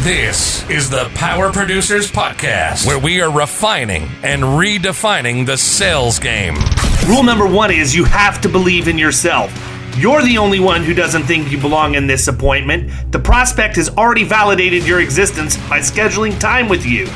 This is the Power Producers Podcast, where we are refining and redefining the sales game. Rule number one is you have to believe in yourself. You're the only one who doesn't think you belong in this appointment. The prospect has already validated your existence by scheduling time with you.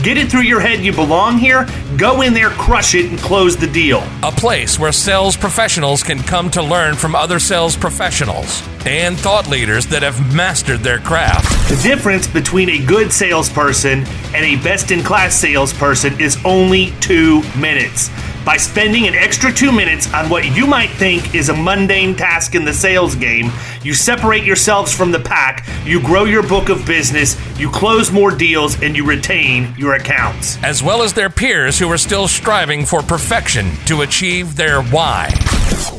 Get it through your head you belong here, go in there, crush it, and close the deal. A place where sales professionals can come to learn from other sales professionals and thought leaders that have mastered their craft. The difference between a good salesperson and a best-in-class salesperson is only 2 minutes. By spending an extra 2 minutes on what you might think is a mundane task in the sales game, you separate yourselves from the pack, you grow your book of business, you close more deals, and you retain your accounts. As well as their peers who are still striving for perfection to achieve their why.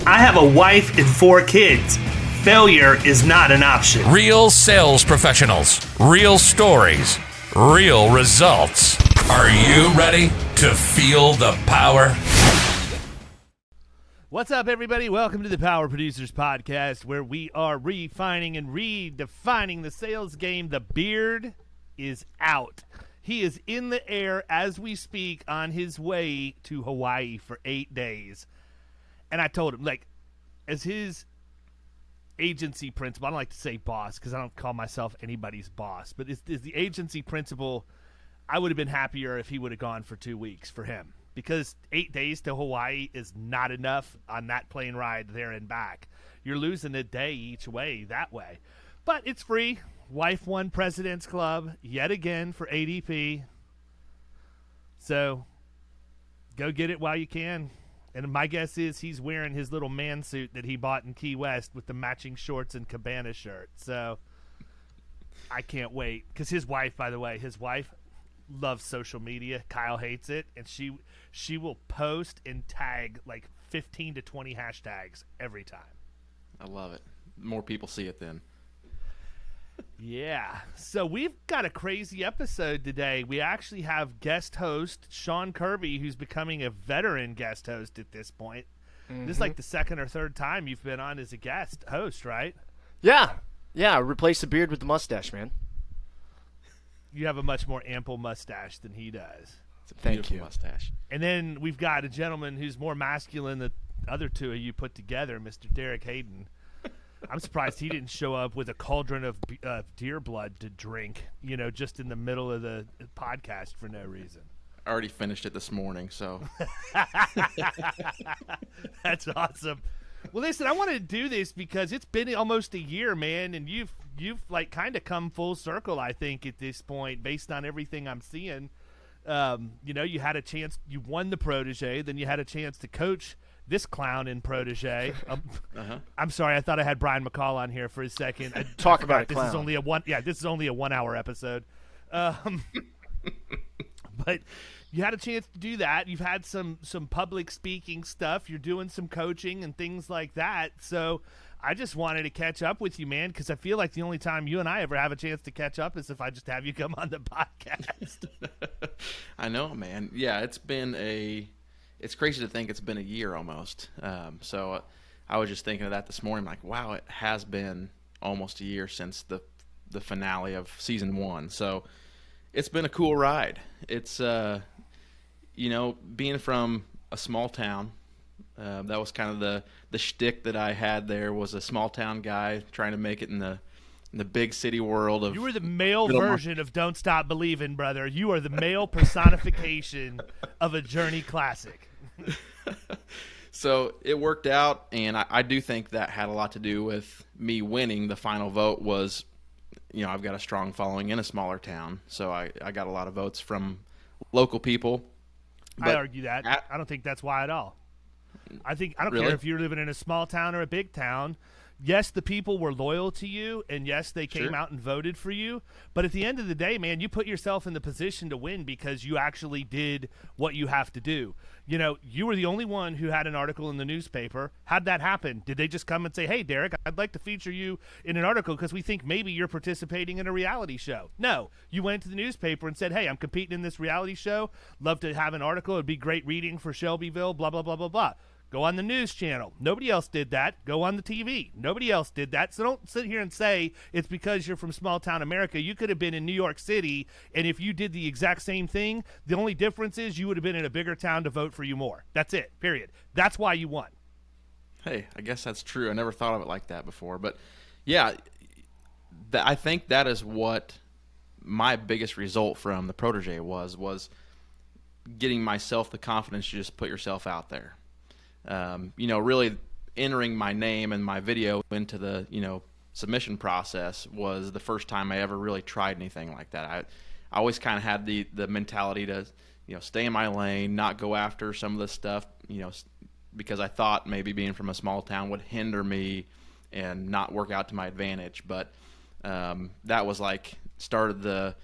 I have a wife and 4 kids. Failure is not an option. Real sales professionals, real stories, real results. Are you ready to feel the power? What's up, everybody? Welcome to the Power Producers Podcast, where we are refining and redefining the sales game. The beard is out. He is in the air as we speak on his way to Hawaii for 8 days. And I told him, like, as his agency principal, I don't like to say boss because I don't call myself anybody's boss, but is the agency principal, I would have been happier if he would have gone for 2 weeks for him, because 8 days to Hawaii is not enough on that plane ride there and back. You're losing a day each way that way. But it's free. Wife won President's Club yet again for ADP. So go get it while you can. And my guess is he's wearing his little man suit that he bought in Key West with the matching shorts and Cabana shirt. So I can't wait. Because his wife, by the way, loves social media. Kyle hates it. And she will post and tag like 15 to 20 hashtags every time. I love it. More people see it then. Yeah. So we've got a crazy episode today. We actually have guest host Sean Kirby, who's becoming a veteran guest host at this point. Mm-hmm. This is like the second or third time you've been on as a guest host, right? Yeah. Replace the beard with the mustache, man. You have a much more ample mustache than he does. It's a Thank you. mustache. And then we've got a gentleman who's more masculine than the other two of you put together, Mr. Derek Hayden. I'm surprised he didn't show up with a cauldron of deer blood to drink, just in the middle of the podcast for no reason. I already finished it this morning, so. That's awesome. Well, listen, I wanted to do this because it's been almost a year, man, and you've like kind of come full circle, I think, at this point, based on everything I'm seeing. You had a chance, you won the Protege, then you had a chance to coach this clown in Protege. I'm sorry, I thought I had Brian McCall on here for a second. Talk about a clown. This is only a 1 hour episode. But you had a chance to do that. You've had some public speaking stuff. You're doing some coaching and things like that. So I just wanted to catch up with you, man, because I feel like the only time you and I ever have a chance to catch up is if I just have you come on the podcast. I know, man. Yeah, it's crazy to think it's been a year almost. So I was just thinking of that this morning, like, wow, it has been almost a year since the finale of season 1. So it's been a cool ride. It's, being from a small town, that was kind of the shtick that I had there, was a small town guy trying to make it in the big city world of. You were the male version of Don't Stop Believing, brother. You are the male personification of a Journey classic. So it worked out, and I do think that had a lot to do with me winning. The final vote was, I've got a strong following in a smaller town, so I got a lot of votes from local people. I argue that. I don't think that's why at all. I don't care if you're living in a small town or a big town. Yes, the people were loyal to you, and yes, they came out and voted for you. But at the end of the day, man, you put yourself in the position to win because you actually did what you have to do. You were the only one who had an article in the newspaper. How'd that happen? Did they just come and say, hey, Derek, I'd like to feature you in an article because we think maybe you're participating in a reality show? No. You went to the newspaper and said, hey, I'm competing in this reality show. Love to have an article. It'd be great reading for Shelbyville, blah, blah, blah, blah, blah. Go on the news channel. Nobody else did that. Go on the TV. Nobody else did that. So don't sit here and say it's because you're from small town America. You could have been in New York City, and if you did the exact same thing, the only difference is you would have been in a bigger town to vote for you more. That's it, period. That's why you won. Hey, I guess that's true. I never thought of it like that before. But, yeah, I think that is what my biggest result from the Protege was getting myself the confidence to just put yourself out there. Really entering my name and my video into the, submission process was the first time I ever really tried anything like that. I always kind of had the mentality to, stay in my lane, not go after some of this stuff, because I thought maybe being from a small town would hinder me and not work out to my advantage. But that was started the,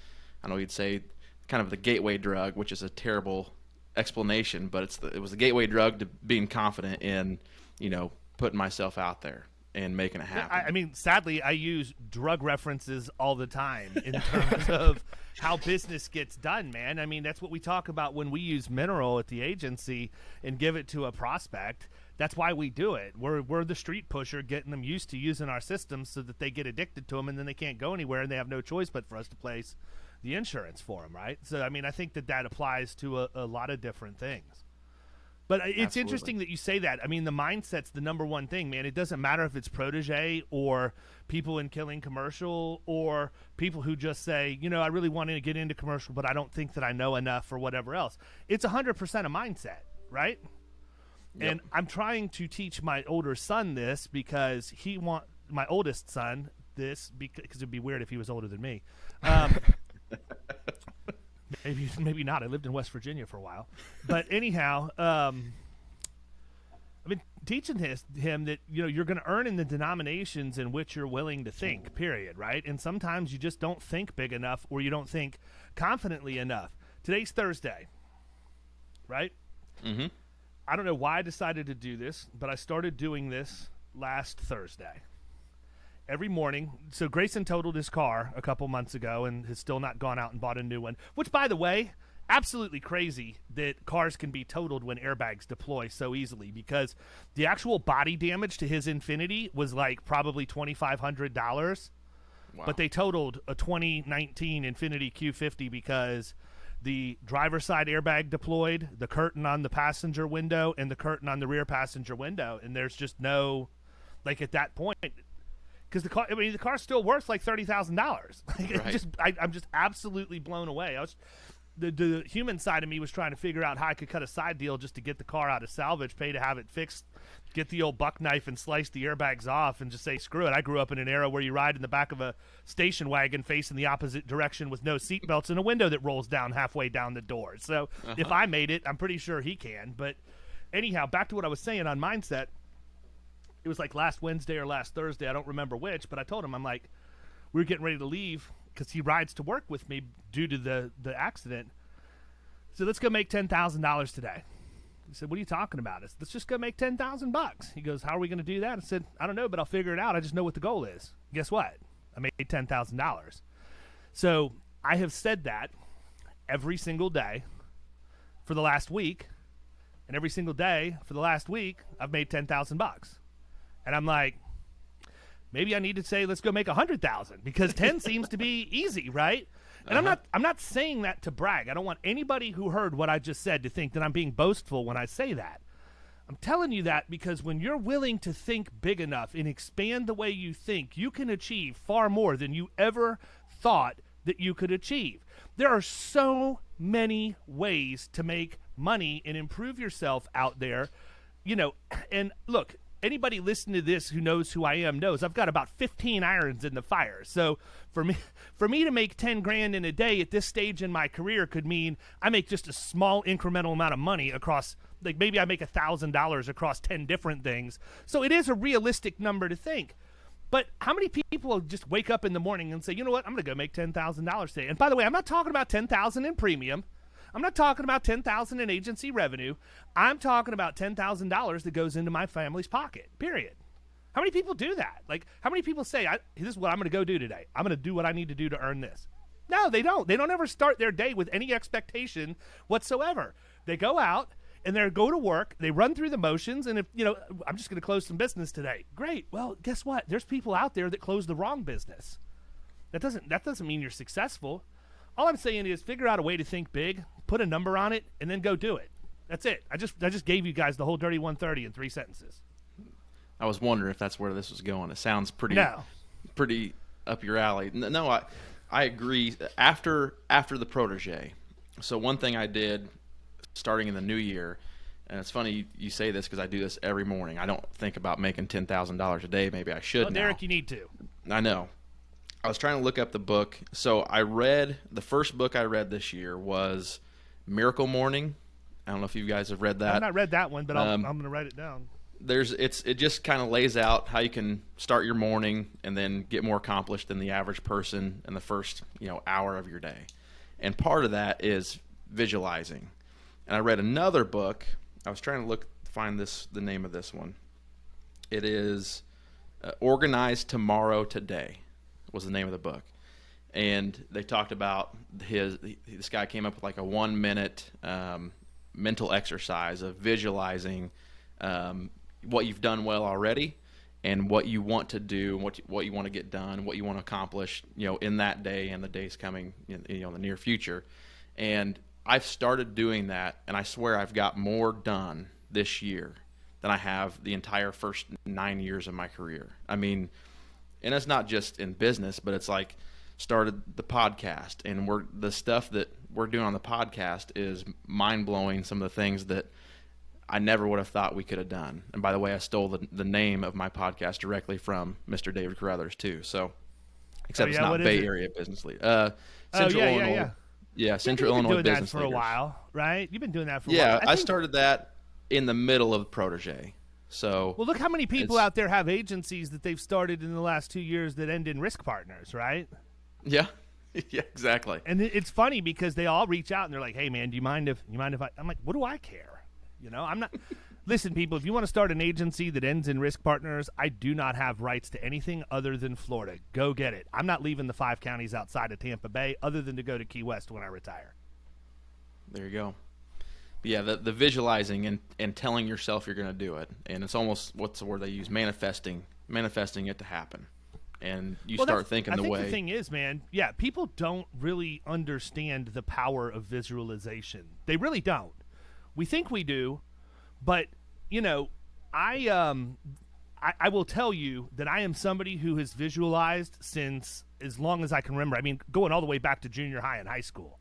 I don't know, you'd say kind of the gateway drug, which is a terrible explanation, but it was the gateway drug to being confident in, putting myself out there and making it happen. I mean, sadly, I use drug references all the time in terms of how business gets done, man. I mean, that's what we talk about when we use mineral at the agency and give it to a prospect. That's why we do it. We're the street pusher, getting them used to using our systems so that they get addicted to them, and then they can't go anywhere, and they have no choice but for us to place the insurance for them, right? So, I mean, I think that applies to a lot of different things. But it's Absolutely. Interesting that you say that. I mean, the mindset's the number one thing, man. It doesn't matter if it's Protege or people in Killing Commercial or people who just say, I really want to get into commercial, but I don't think that I know enough or whatever else. It's 100% a mindset, right? Yep. And I'm trying to teach my older son this because my oldest son this because it'd be weird if he was older than me. Maybe not. I lived in West Virginia for a while. But anyhow, I've been teaching him that, you're going to earn in the denominations in which you're willing to think, period, right? And sometimes you just don't think big enough or you don't think confidently enough. Today's Thursday, right? Mm-hmm. I don't know why I decided to do this, but I started doing this last Thursday. Every morning, so Grayson totaled his car a couple months ago and has still not gone out and bought a new one, which, by the way, absolutely crazy that cars can be totaled when airbags deploy so easily, because the actual body damage to his Infiniti was probably $2,500, Wow. but they totaled a 2019 Infiniti Q50 because the driver's side airbag deployed, the curtain on the passenger window, and the curtain on the rear passenger window, and there's just no, at that point, because the car's still worth $30,000. Right. I'm just absolutely blown away. The human side of me was trying to figure out how I could cut a side deal just to get the car out of salvage, pay to have it fixed, get the old buck knife and slice the airbags off, and just say screw it. I grew up in an era where you ride in the back of a station wagon facing the opposite direction with no seatbelts and a window that rolls down halfway down the door. So if I made it, I'm pretty sure he can. But anyhow, back to what I was saying on mindset. It was last Wednesday or last Thursday. I don't remember which, but I told him, we were getting ready to leave because he rides to work with me due to the accident. So let's go make $10,000 today. He said, what are you talking about? I said, let's just go make $10,000. He goes, how are we going to do that? I said, I don't know, but I'll figure it out. I just know what the goal is. Guess what? I made $10,000. So I have said that every single day for the last week, and every single day for the last week, I've made $10,000. And I'm maybe I need to say, let's go make 100,000 because 10 seems to be easy, right? And I'm not saying that to brag. I don't want anybody who heard what I just said to think that I'm being boastful when I say that. I'm telling you that because when you're willing to think big enough and expand the way you think, you can achieve far more than you ever thought that you could achieve. There are so many ways to make money and improve yourself out there, and look, anybody listening to this who knows who I am knows I've got about 15 irons in the fire. So for me to make 10 grand in a day at this stage in my career could mean I make just a small incremental amount of money across, maybe I make $1,000 across 10 different things. So it is a realistic number to think. But how many people just wake up in the morning and say, you know what, I'm going to go make $10,000 today? And by the way, I'm not talking about $10,000 in premium. I'm not talking about $10,000 in agency revenue. I'm talking about $10,000 that goes into my family's pocket, period. How many people do that? How many people say, this is what I'm going to go do today. I'm going to do what I need to do to earn this. No, they don't. They don't ever start their day with any expectation whatsoever. They go out and they go to work, they run through the motions, and if, I'm just going to close some business today. Great. Well, guess what? There's people out there that close the wrong business. That doesn't mean you're successful. All I'm saying is figure out a way to think big, put a number on it, and then go do it. That's it. I just gave you guys the whole Dirty 130 in 3 sentences. I was wondering if that's where this was going. It sounds pretty up your alley. No, I agree. After the Protege, so one thing I did starting in the new year, and it's funny you say this because I do this every morning. I don't think about making $10,000 a day. Maybe I should now. Derek, you need to. I know. I was trying to look up the book. So the first book I read this year was Miracle Morning. I don't know if you guys have read that. I've not read that one, but I'm going to write it down. It just kind of lays out how you can start your morning and then get more accomplished than the average person in the first hour of your day. And part of that is visualizing. And I read another book. I was trying to find the name of this one. It is Organize Tomorrow Today was the name of the book. And they talked about this guy came up with like a 1-minute mental exercise of visualizing what you've done well already and what you want to do, what you want to get done, what you want to accomplish, in that day and the days coming, in the near future. And I've started doing that, and I swear I've got more done this year than I have the entire first 9 years of my career. I mean, and it's not just in business, but it's like started the podcast, and the stuff that we're doing on the podcast is mind-blowing, some of the things that I never would have thought we could have done. And by the way, I stole the name of my podcast directly from Mr. David Carothers too. So, except it's not Bay Area Business Leader. Central Illinois. Yeah, Central Illinois Business Leaders. You've been doing that for a while, right? You've been doing that for a while. Yeah, I started that in the middle of Protege. So, well, look how many people out there have agencies that they've started in the last 2 years that end in risk partners, right? Yeah. Yeah, exactly. And it's funny because they all reach out and they're like, "Hey, man, do you mind if I'm like, what do I care? I'm not. Listen, people, if you want to start an agency that ends in risk partners, I do not have rights to anything other than Florida. Go get it. I'm not leaving the 5 counties outside of Tampa Bay other than to go to Key West when I retire." There you go. But yeah, the visualizing and telling yourself you're going to do it, and it's almost, what's the word they use? Manifesting it to happen. And you start thinking the way. I think the thing is, man, people don't really understand the power of visualization. They really don't. We think we do, but I will tell you that I am somebody who has visualized since as long as I can remember. I mean, going all the way back to junior high and high school.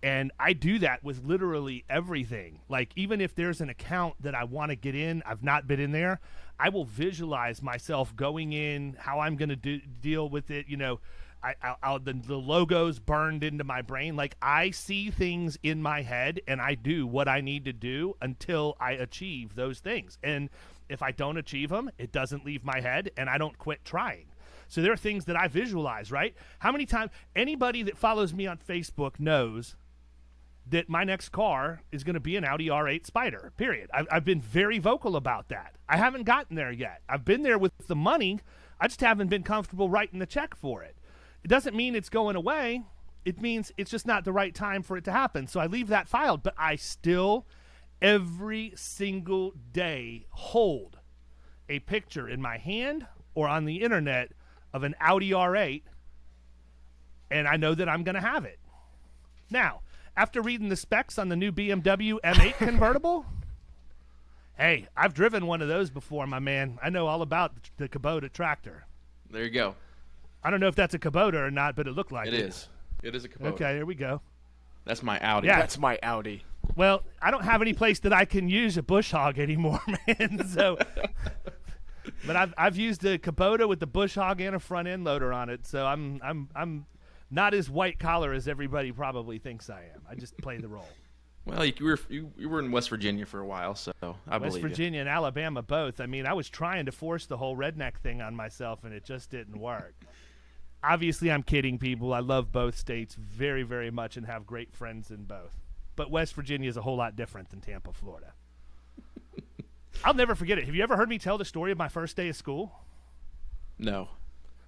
And I do that with literally everything. Like, even if there's an account that I want to get in, I've not been in there, I will visualize myself going in, how I'm going to deal with it. The logo's burned into my brain. Like, I see things in my head, and I do what I need to do until I achieve those things. And if I don't achieve them, it doesn't leave my head, and I don't quit trying. So there are things that I visualize, right? How many times anybody that follows me on Facebook knows that my next car is going to be an Audi R8 Spider, period. I've been very vocal about that. I haven't gotten there yet. I've been there with the money. I just haven't been comfortable writing the check for it. It doesn't mean it's going away. It means it's just not the right time for it to happen. So I leave that filed, but I still, every single day, hold a picture in my hand or on the internet of an Audi R8, and I know that I'm going to have it. Now, after reading the specs on the new BMW M8 convertible, hey, I've driven one of those before, my man. I know all about the Kubota tractor. There you go. I don't know if that's a Kubota or not, but it looked like it. It is. It is a Kubota. Okay, there we go. That's my Audi. Yeah. That's my Audi. Well, I don't have any place that I can use a bush hog anymore, man. So, but I've used a Kubota with the bush hog and a front end loader on it. So I'm not as white collar as everybody probably thinks I am. I just play the role. Well, you were in West Virginia for a while, so I believe West Virginia and Alabama both. I mean, I was trying to force the whole redneck thing on myself, and it just didn't work. Obviously, I'm kidding, people. I love both states very, very much and have great friends in both. But West Virginia is a whole lot different than Tampa, Florida. I'll never forget it. Have you ever heard me tell the story of my first day of school? No.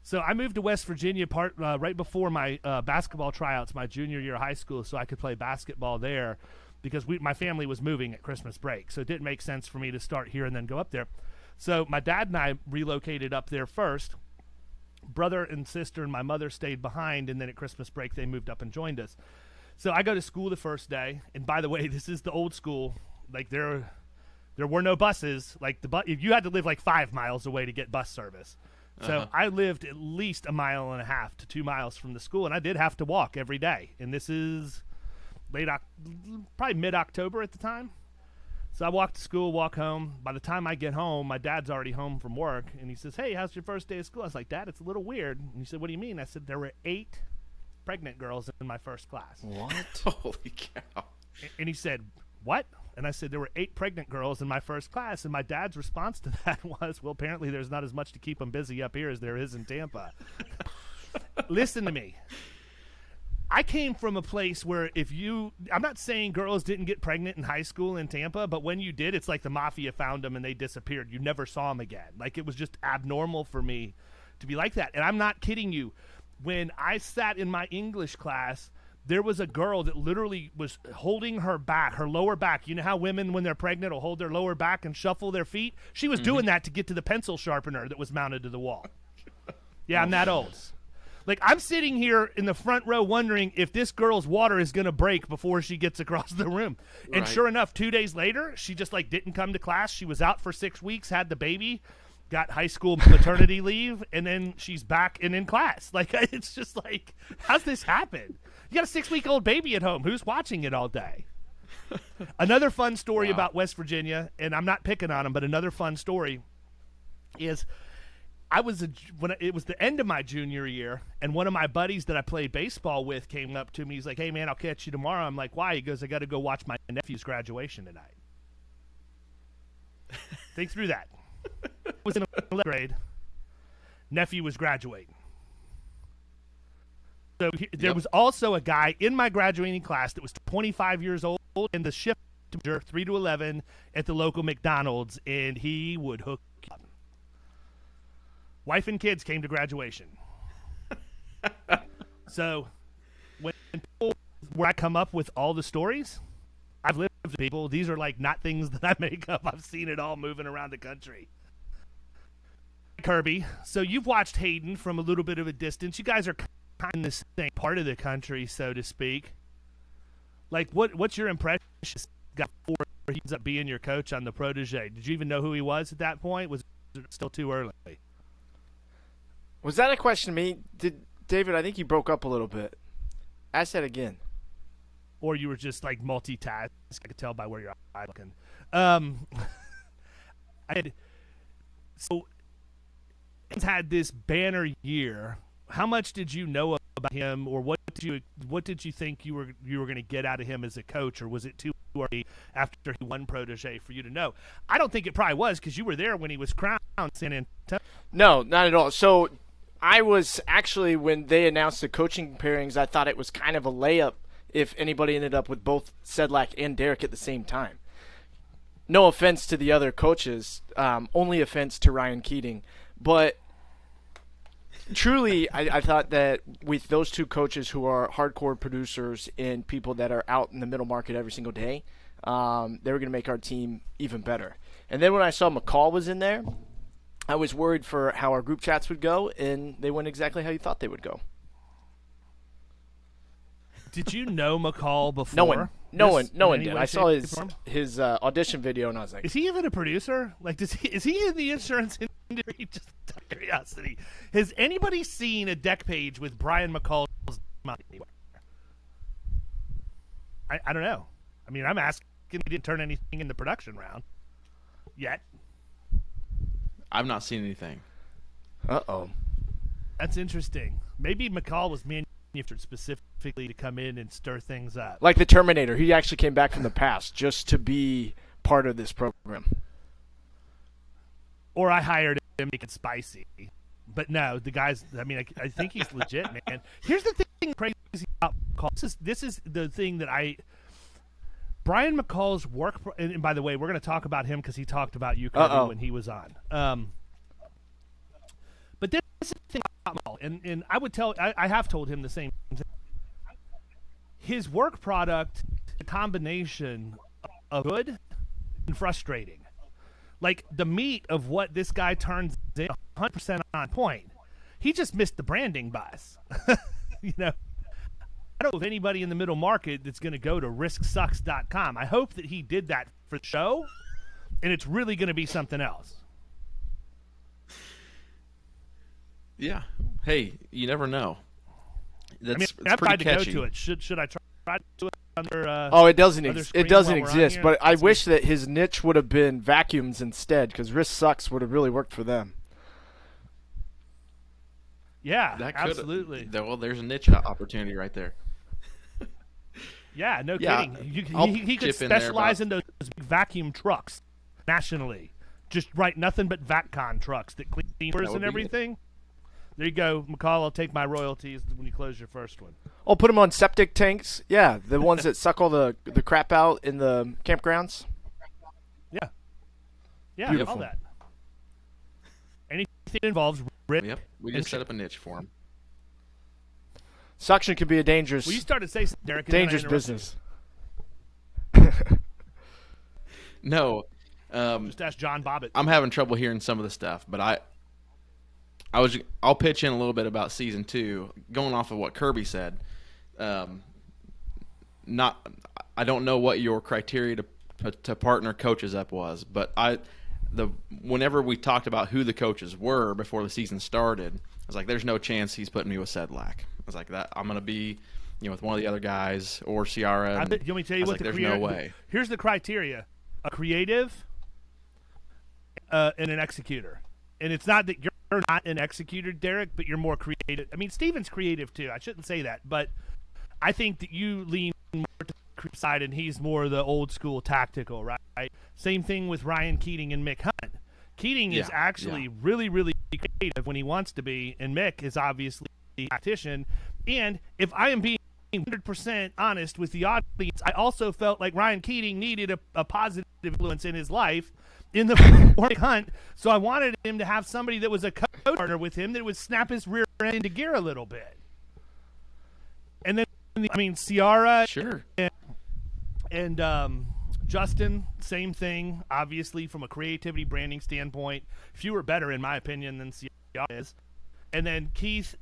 So I moved to West Virginia right before my basketball tryouts, my junior year of high school, so I could play basketball there because my family was moving at Christmas break, so it didn't make sense for me to start here and then go up there. So my dad and I relocated up there first. Brother and sister and my mother stayed behind, and then at Christmas break they moved up and joined us. So I go to school the first day, and by the way, this is the old school. Like there were no buses. Like you had to live like 5 miles away to get bus service. So I lived at least 1.5 miles to 2 miles from the school, and I did have to walk every day. And this is probably mid-October at the time. So I walk to school, walk home. By the time I get home, my dad's already home from work, and he says, "Hey, how's your first day of school?" I was like, "Dad, it's a little weird." And he said, "What do you mean?" I said, "There were 8 pregnant girls in my first class." What? Holy cow. And he said, "What?" And I said, "There were 8 pregnant girls in my first class." And my dad's response to that was, "Well, apparently there's not as much to keep them busy up here as there is in Tampa." Listen to me. I came from a place where I'm not saying girls didn't get pregnant in high school in Tampa, but when you did, it's like the mafia found them and they disappeared. You never saw them again. Like, it was just abnormal for me to be like that. And I'm not kidding you. When I sat in my English class, there was a girl that literally was holding her back, her lower back. You know how women, when they're pregnant, will hold their lower back and shuffle their feet? She was doing that to get to the pencil sharpener that was mounted to the wall. Yeah, I'm that old. Like, I'm sitting here in the front row wondering if this girl's water is going to break before she gets across the room. And Right. sure enough, 2 days later, she just, like, didn't come to class. She was out for 6 weeks, had the baby, got high school maternity leave, and then she's back and in class. Like, it's just like, how's this happen? You got a 6-week-old baby at home. Who's watching it all day? Another fun story about West Virginia, and I'm not picking on them, but another fun story is when it was the end of my junior year, and one of my buddies that I played baseball with came up to me. He's like, "Hey, man, I'll catch you tomorrow." I'm like, "Why?" He goes, "I got to go watch my nephew's graduation tonight." Think through that. I was in 11th grade. Nephew was graduating. So there was also a guy in my graduating class that was 25 years old and the shift manager 3 to 11 at the local McDonald's, and he would hook you up. Wife and kids came to graduation. So where I come up with all the stories, I've lived with people. These are like not things that I make up. I've seen it all moving around the country. Kirby, so you've watched Hayden from a little bit of a distance. You guys are kind of in the same part of the country, so to speak. Like, what's your impression before he ends up being your coach on the Protege? Did you even know who he was at that point? Was it still too early? Was that a question to me? David, I think you broke up a little bit. Ask that again. Or you were just like multitask. I could tell by where your eye looking. So he's had this banner year. How much did you know about him, or what did you think you were going to get out of him as a coach, or was it too early after he won Protege for you to know? I don't think it probably was, because you were there when he was crowned in San Antonio. No, not at all. So I was actually, when they announced the coaching pairings, I thought it was kind of a layup if anybody ended up with both Sedlak and Derek at the same time. No offense to the other coaches, only offense to Ryan Keating. But truly, I thought that with those two coaches who are hardcore producers and people that are out in the middle market every single day, they were going to make our team even better. And then when I saw McCall was in there, I was worried for how our group chats would go, and they went exactly how you thought they would go. Did you know McCall before? No one did. I saw his audition video, and I was like, is he even a producer? Like, is he in the insurance industry? Just out of curiosity. Has anybody seen a deck page with Brian McCall's name anywhere? I don't know. I mean, I'm asking. He didn't turn anything in the production round yet. I've not seen anything. uh-oh. That's interesting. Maybe McCall was manufactured specifically to come in and stir things up. Like the Terminator. He actually came back from the past just to be part of this program. Or I hired him to make it spicy. But no, the guy's, I mean, I think he's legit, man. Here's the thing crazy about McCall. This is the thing that Brian McCall's work, and by the way, we're going to talk about him because he talked about you, Kirby, when he was on. But this is the thing about McCall, and I would tell, I have told him the same thing. his work product, a combination of good and frustrating. Like the meat of what this guy turns in, 100% on point. He just missed the branding bus. You know, I don't know of anybody in the middle market that's going to go to risksucks.com. I hope that he did that for the show, and it's really going to be something else. Yeah. Hey, you never know. That's I've tried to catchy. go to it. Should I try to do it under? Oh, it doesn't. Other It screen doesn't while we're on exist. here? But I wish that his niche would have been vacuums instead, because Risk Sucks would have really worked for them. Yeah, That could absolutely. Well, there's a niche opportunity right there. Yeah, no Yeah, kidding. I'll He could chip in there specialize about- in those big vacuum trucks nationally. Just write nothing but VacCon trucks that clean doors would and be everything. There you go, McCall. I'll take my royalties when you close your first one. Oh, put them on septic tanks. Yeah, the ones that suck all the crap out in the campgrounds. Yeah. Yeah, Beautiful. all that. Anything that involves risk. Yep. We just set up a niche for him. Suction can be a dangerous, Well, you started to say something, Derek. and then I dangerous interrupted business. No. you. Just ask John Bobbitt. I'm having trouble hearing some of the stuff, but I'll pitch in a little bit about season 2, going off of what Kirby said. I don't know what your criteria to partner coaches up was, but whenever we talked about who the coaches were before the season started, I was like, there's no chance he's putting me with Sedlak. I was like, that I'm gonna be, with one of the other guys or Ciara. You want me to tell you what the there's no way. Here's the criteria: a creative, and an executor. And it's not that you're not an executor, Derek, but you're more creative. I mean, Steven's creative too. I shouldn't say that, but I think that you lean more to the creative side, and he's more the old school tactical, right? Same thing with Ryan Keating and Mick Hunt. Keating is actually really, really creative when he wants to be, and Mick is obviously the tactician. And if I am being 100% honest with the audience, I also felt like Ryan Keating needed a positive influence in his life in the Mick Hunt, so I wanted him to have somebody that was a co-partner with him that would snap his rear end into gear a little bit. And then, Ciara Sure. and Justin, same thing, obviously, from a creativity branding standpoint. Fewer better, in my opinion, than Ciara is. And then Heath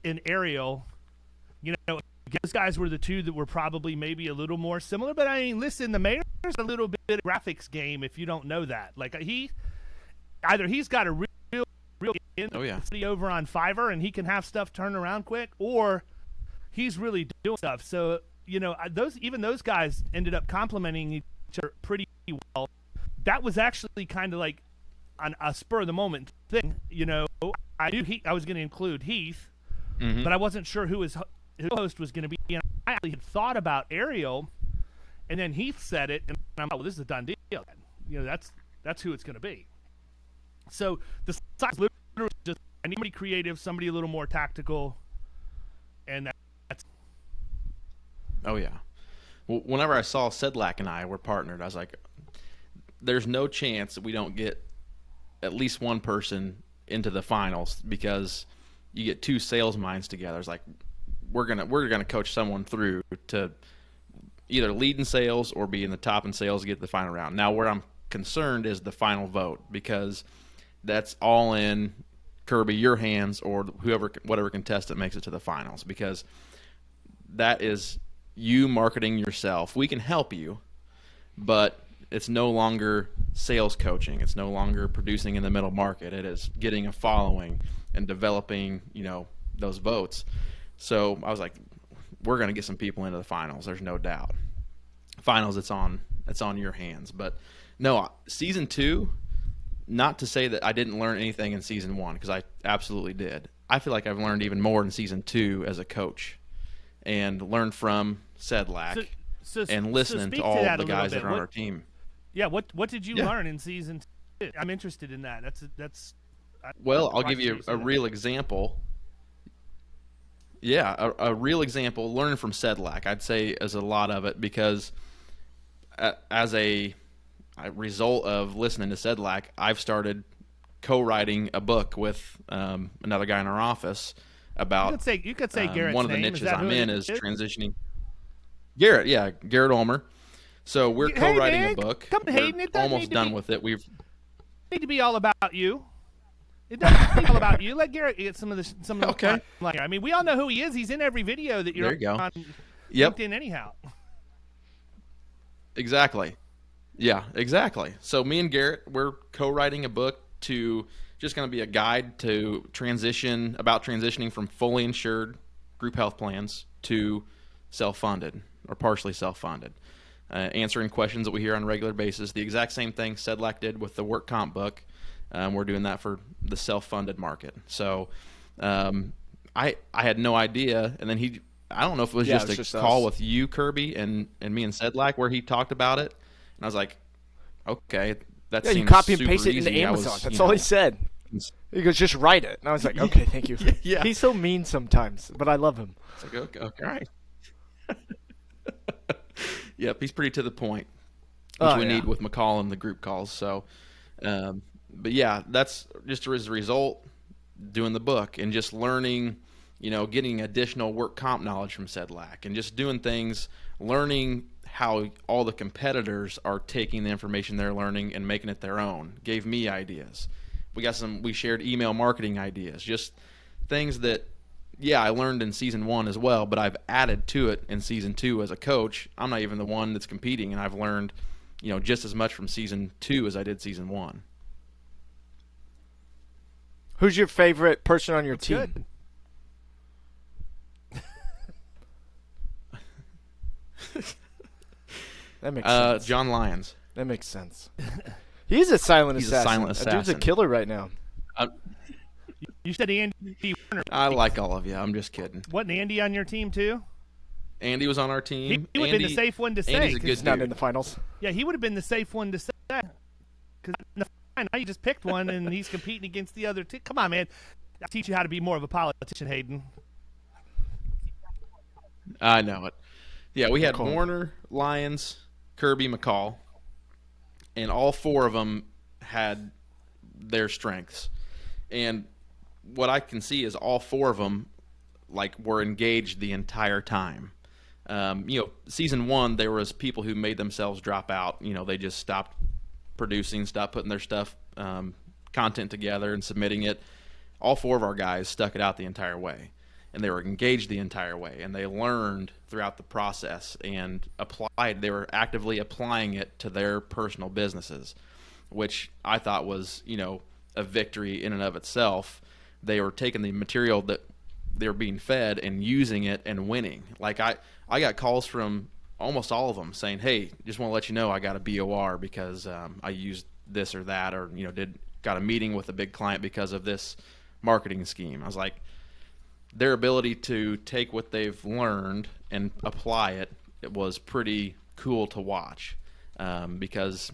and Ariel, those guys were the two that were probably maybe a little more similar. But, listen, the mayor's a little bit of a graphics game if you don't know that. Like, either he's got a real intensity over on Fiverr and he can have stuff turn around quick, or he's really doing stuff. So, those guys ended up complementing each other pretty well. That was actually kind of like on a spur of the moment thing. I knew I was going to include Heath, but I wasn't sure who his host was going to be. And I actually had thought about Ariel, and then Heath said it, and I'm like, well, this is a done deal. That's who it's going to be. So the size literally just anybody creative, somebody a little more tactical, and that's. Oh, yeah. Well, whenever I saw Sedlak and I were partnered, I was like, there's no chance that we don't get at least one person into the finals, because you get two sales minds together. It's like we're gonna coach someone through to either lead in sales or be in the top in sales to get to the final round. Now, where I'm concerned is the final vote, because that's all in Kirby, your hands, or whatever contestant makes it to the finals, because that is you marketing yourself. We can help you, but it's no longer sales coaching. It's no longer producing in the middle market. It is getting a following and developing, those votes. So I was like, we're going to get some people into the finals. There's no doubt. Finals, it's on your hands. But no, season 2, not to say that I didn't learn anything in season 1, because I absolutely did. I feel like I've learned even more in season 2 as a coach, and learned from Sedlak and listening to all the guys that are on our team. Yeah, what did you learn in season 2? I'm interested in that. Well, I'll give you a real example. Yeah, a real example. Learning from Sedlak, I'd say, is a lot of it, because as a result of listening to Sedlak, I've started co-writing a book with another guy in our office about. You could say Garrett's one of the name. niches Is that I'm who in it is transitioning. Garrett Ulmer. So we're co-writing man, a book. Come to Hayden. We're It doesn't almost need to done be, with it. We've need to be all about you. It doesn't be all about you. Let Garrett get some of the Okay. I mean, we all know who he is. He's in every video that you're There you go. on Yep. LinkedIn anyhow. Exactly. Yeah, exactly. So me and Garrett, we're co-writing a book to just going to be a guide to transitioning from fully insured group health plans to self-funded or partially self-funded. Answering questions that we hear on a regular basis. The exact same thing Sedlak did with the work comp book. We're doing that for the self-funded market. So I had no idea, and then I don't know if it was just a call with you, Kirby, and me and Sedlak where he talked about it, and I was like, okay, that seems you copy and super paste it easy. into Amazon. That's all he said. He goes, just write it. And I was like, okay, thank you. Yeah. He's so mean sometimes, but I love him. It's like, okay, all right. Yep, he's pretty to the point, which we need with McCall and the group calls. So, but yeah, that's just as a result doing the book and just learning, getting additional work comp knowledge from Sedlak and just doing things, learning how all the competitors are taking the information they're learning and making it their own. Gave me ideas. We shared email marketing ideas, just things that, I learned in season 1 as well, but I've added to it in season 2 as a coach. I'm not even the one that's competing, and I've learned, just as much from season 2 as I did season 1. Who's your favorite person on your team? Good. That makes sense. John Lyons. That makes sense. He's a silent He's assassin. a silent That dude's a assassin. killer right now. You said Andy Warner. I like all of you. I'm just kidding. Wasn't Andy on your team too? Andy was on our team. He would have been the safe one to say. Andy's a good He's not dude. in the finals. Yeah, he would have been the safe one to say. Because now you just picked one, and he's competing against the other two. Come on, man. I'll teach you how to be more of a politician, Hayden. I know it. Yeah, we had McCall. Warner, Lyons, Kirby, McCall, and all 4 of them had their strengths. And what I can see is all 4 of them were engaged the entire time. Season 1 there was people who made themselves drop out. They just stopped producing, stopped putting their stuff, content together and submitting it. All 4 of our guys stuck it out the entire way, and they were engaged the entire way, and they learned throughout the process and they were actively applying it to their personal businesses, which I thought was, a victory in and of itself. They were taking the material that they were being fed and using it and winning. I got calls from almost all of them saying, hey, just want to let you know I got a BOR because I used this or that, or got a meeting with a big client because of this marketing scheme. I was like, their ability to take what they've learned and apply it was pretty cool to watch, because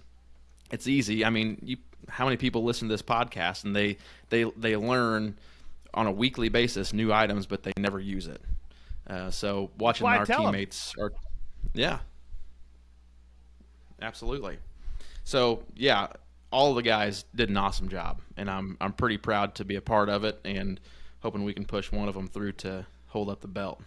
it's easy. I mean, how many people listen to this podcast and they learn on a weekly basis new items, but they never use it. So watching our teammates are, yeah, absolutely. So yeah, all of the guys did an awesome job, and I'm pretty proud to be a part of it, and hoping we can push one of them through to hold up the belt.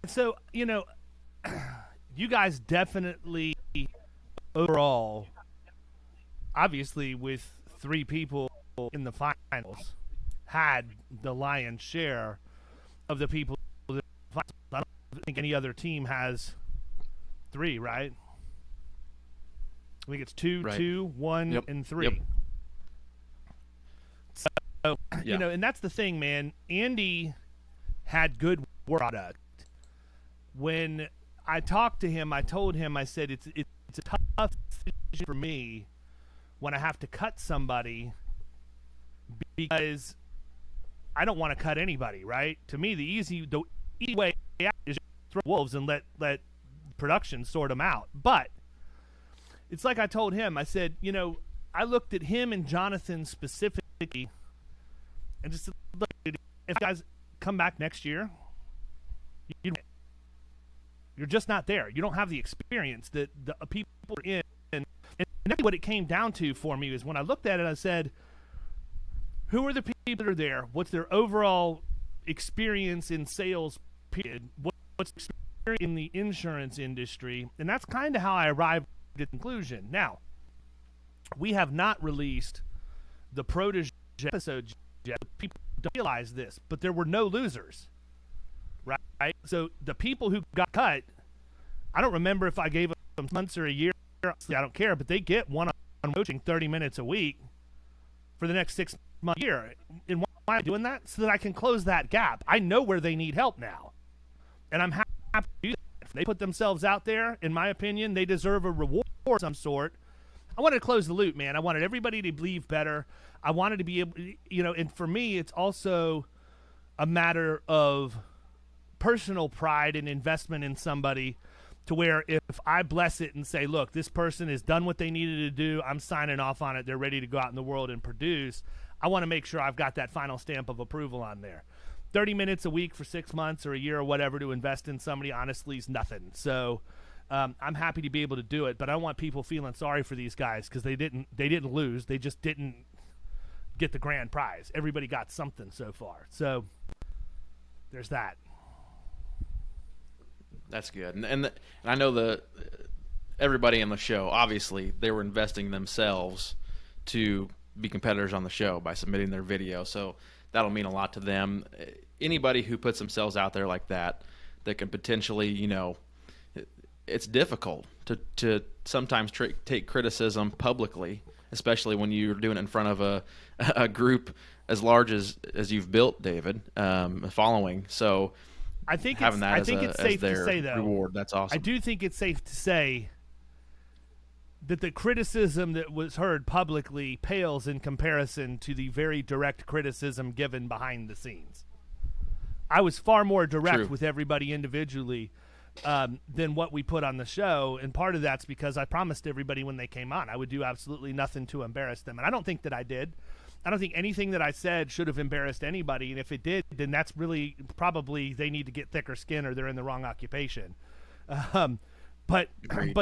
So, you guys definitely overall, obviously with 3 people in the finals, had the lion's share of the people. I don't think any other team has 3, right? I think it's 2, Right. 2, 1, Yep. and 3. Yep. So, and that's the thing, man. Andy had good work product. When I talked to him, I told him, I said, it's a tough decision for me when I have to cut somebody, because I don't want to cut anybody, right? To me, the easy way out is just throw wolves and let production sort them out. But it's like I told him, I said, I looked at him and Jonathan specifically and just said, look, if you guys come back next year, you're just not there. You don't have the experience that the people are in. And that's what it came down to for me is when I looked at it, I said, who are the people people that are there, what's their overall experience in sales, period, what's their experience in the insurance industry, and that's kind of how I arrived at the conclusion. Now, we have not released the Protege episode yet. People don't realize this, but there were no losers, right? So the people who got cut, I don't remember if I gave them months or a year. I don't care, but they get one-on-one coaching 30 minutes a week for the next 6 months a year. And why am I doing that? So that I can close that gap. I know where they need help now, and I'm happy to do that. If they put themselves out there, in my opinion, they deserve a reward of some sort. I wanted to close the loop, man. I wanted everybody to believe better. I wanted to be able, and for me, it's also a matter of personal pride and investment in somebody, to where if I bless it and say, look, this person has done what they needed to do, I'm signing off on it, they're ready to go out in the world and produce, I want to make sure I've got that final stamp of approval on there. 30 minutes a week for 6 months or a year or whatever to invest in somebody, honestly, is nothing. So I'm happy to be able to do it, but I don't want people feeling sorry for these guys because they didn't lose. They just didn't get the grand prize. Everybody got something so far. So there's that. That's good, and I know everybody in the show, obviously they were investing themselves to be competitors on the show by submitting their video, so that'll mean a lot to them. Anybody who puts themselves out there like that can potentially, it's difficult to sometimes take criticism publicly, especially when you're doing it in front of a group as large as you've built, David, a following. So I think having it's safe to say, though, reward, that's awesome. I do think it's safe to say that the criticism that was heard publicly pales in comparison to the very direct criticism given behind the scenes. I was far more direct with everybody individually than what we put on the show, and part of that's because I promised everybody when they came on I would do absolutely nothing to embarrass them, and I don't think that I did. I don't think anything that I said should have embarrassed anybody, and if it did, then that's really probably they need to get thicker skin or they're in the wrong occupation. But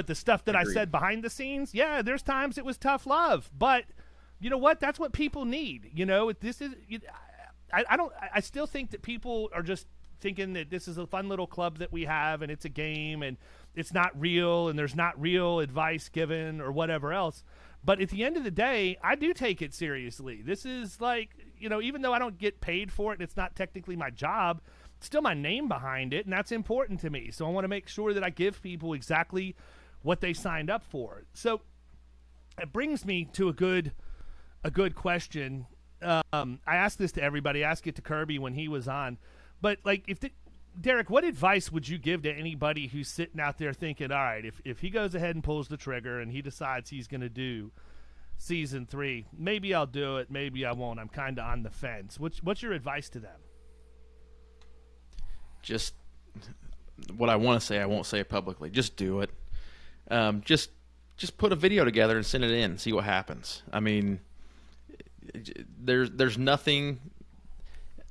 the stuff that I said behind the scenes, yeah, there's times it was tough love, but you know what? That's what people need. This is. I still think that people are just thinking that this is a fun little club that we have, and it's a game, and it's not real, and there's not real advice given or whatever else. But at the end of the day, I do take it seriously. This is like, even though I don't get paid for it, and it's not technically my job, it's still my name behind it, and that's important to me. So I want to make sure that I give people exactly what they signed up for. So it brings me to a good question. I asked this to everybody. I asked it to Kirby when he was on. But Derek, what advice would you give to anybody who's sitting out there thinking, all right, if he goes ahead and pulls the trigger and he decides he's going to do season 3, maybe I'll do it, maybe I won't. I'm kind of on the fence. What's your advice to them? Just what I want to say, I won't say it publicly. Just do it. Just put a video together and send it in and see what happens. I mean, there's nothing.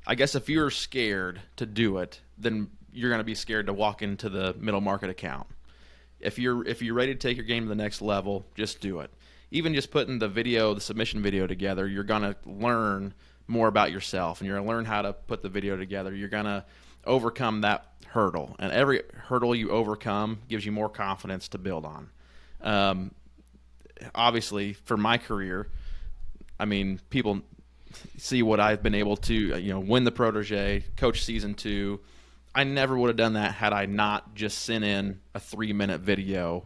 I guess if you're scared to do it, then you're going to be scared to walk into the middle market account. If you're ready to take your game to the next level, just do it. Even just putting the submission video together, you're going to learn more about yourself, and you're going to learn how to put the video together. You're going to overcome that hurdle, and every hurdle you overcome gives you more confidence to build on. Obviously, for my career, I mean, people see what I've been able to, win the Protege, coach season 2. I never would have done that had I not just sent in a 3-minute video,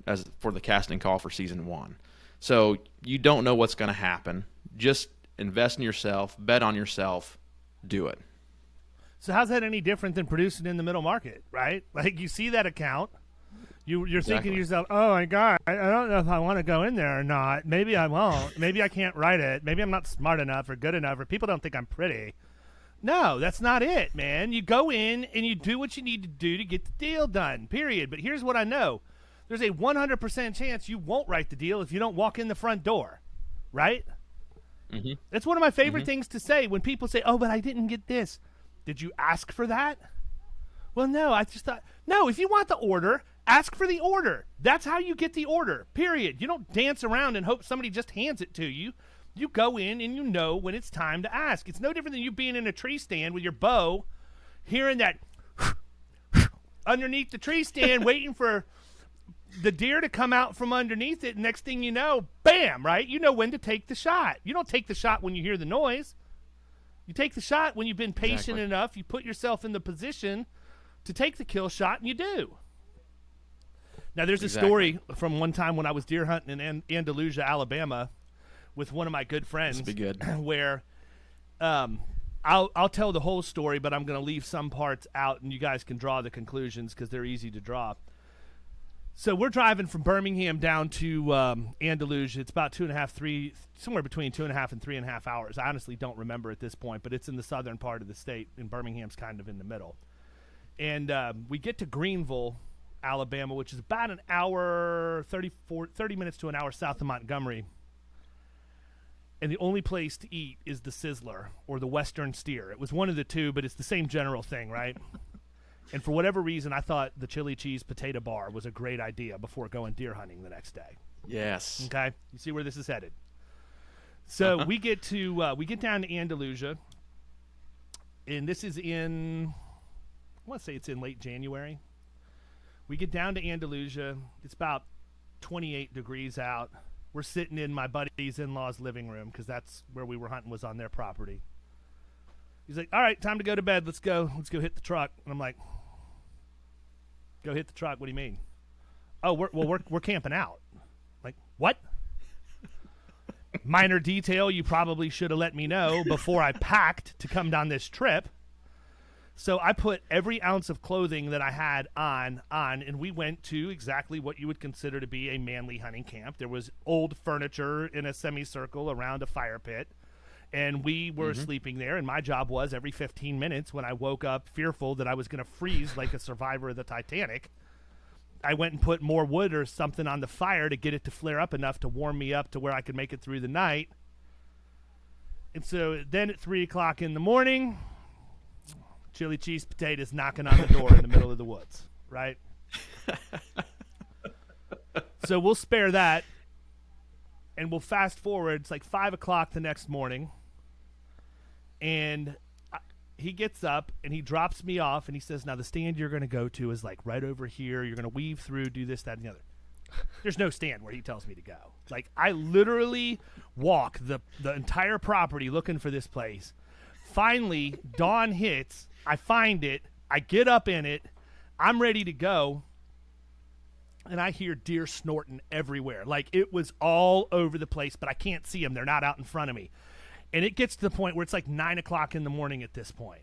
as for the casting call for season 1. So you don't know what's going to happen. Just invest in yourself, bet on yourself, do it. So how's that any different than producing in the middle market, right? Like, you see that account. You're thinking to yourself, oh my God, I don't know if I want to go in there or not. Maybe I won't. Maybe I can't write it. Maybe I'm not smart enough or good enough, or people don't think I'm pretty. No, that's not it, man. You go in and you do what you need to do to get the deal done, period. But here's what I know. There's a 100% chance you won't write the deal if you don't walk in the front door, right? Mm-hmm. That's one of my favorite things to say when people say, oh, but I didn't get this. Did you ask for that? Well, no, I just thought, no, if you want the order, ask for the order. That's how you get the order, period. You don't dance around and hope somebody just hands it to you. You go in and you know when it's time to ask. It's no different than you being in a tree stand with your bow, hearing that underneath the tree stand, waiting for the deer to come out from underneath it. Next thing you know, bam, right? You know when to take the shot. You don't take the shot when you hear the noise. You take the shot when you've been patient enough. You put yourself in the position to take the kill shot, and you do. Now, there's a story from one time when I was deer hunting in Andalusia, Alabama, with one of my good friends. This will be good. Where I'll tell the whole story, but I'm going to leave some parts out, and you guys can draw the conclusions because they're easy to draw. So we're driving from Birmingham down to Andalusia. It's about 2.5, somewhere between 2.5 and 3.5 hours. I honestly don't remember at this point, but it's in the southern part of the state, and Birmingham's kind of in the middle. And we get to Greenville, Alabama, which is about an hour, 30 minutes to an hour south of Montgomery. And the only place to eat is the Sizzler or the Western Steer. It was one of the two, but it's the same general thing, right? And for whatever reason, I thought the chili cheese potato bar was a great idea before going deer hunting the next day. Yes. Okay? You see where this is headed. So we get down to Andalusia, and this is in, I want to say it's in late January. We get down to Andalusia. It's about 28 degrees out. We're sitting in my buddy's in-law's living room because that's where we were hunting, was on their property. He's like, all right, time to go to bed. Let's go hit the truck. And I'm like, go hit the truck? What do you mean? Oh, we're camping out. Like, what? Minor detail you probably should have let me know before I packed to come down this trip. So I put every ounce of clothing that I had on, and we went to exactly what you would consider to be a manly hunting camp. There was old furniture in a semicircle around a fire pit. And we were sleeping there, and my job was every 15 minutes when I woke up fearful that I was going to freeze like a survivor of the Titanic, I went and put more wood or something on the fire to get it to flare up enough to warm me up to where I could make it through the night. And so then at 3 o'clock in the morning, chili cheese potatoes knocking on the door in the middle of the woods, right? So we'll spare that, and we'll fast forward. It's like 5 o'clock the next morning. And he gets up and he drops me off and he says, now the stand you're going to go to is like right over here. You're going to weave through, do this, that, and the other. There's no stand where he tells me to go. Like, I literally walk the entire property looking for this place. Finally, dawn hits. I find it. I get up in it. I'm ready to go. And I hear deer snorting everywhere. Like, it was all over the place, but I can't see them. They're not out in front of me. And it gets to the point where it's like 9 o'clock in the morning at this point.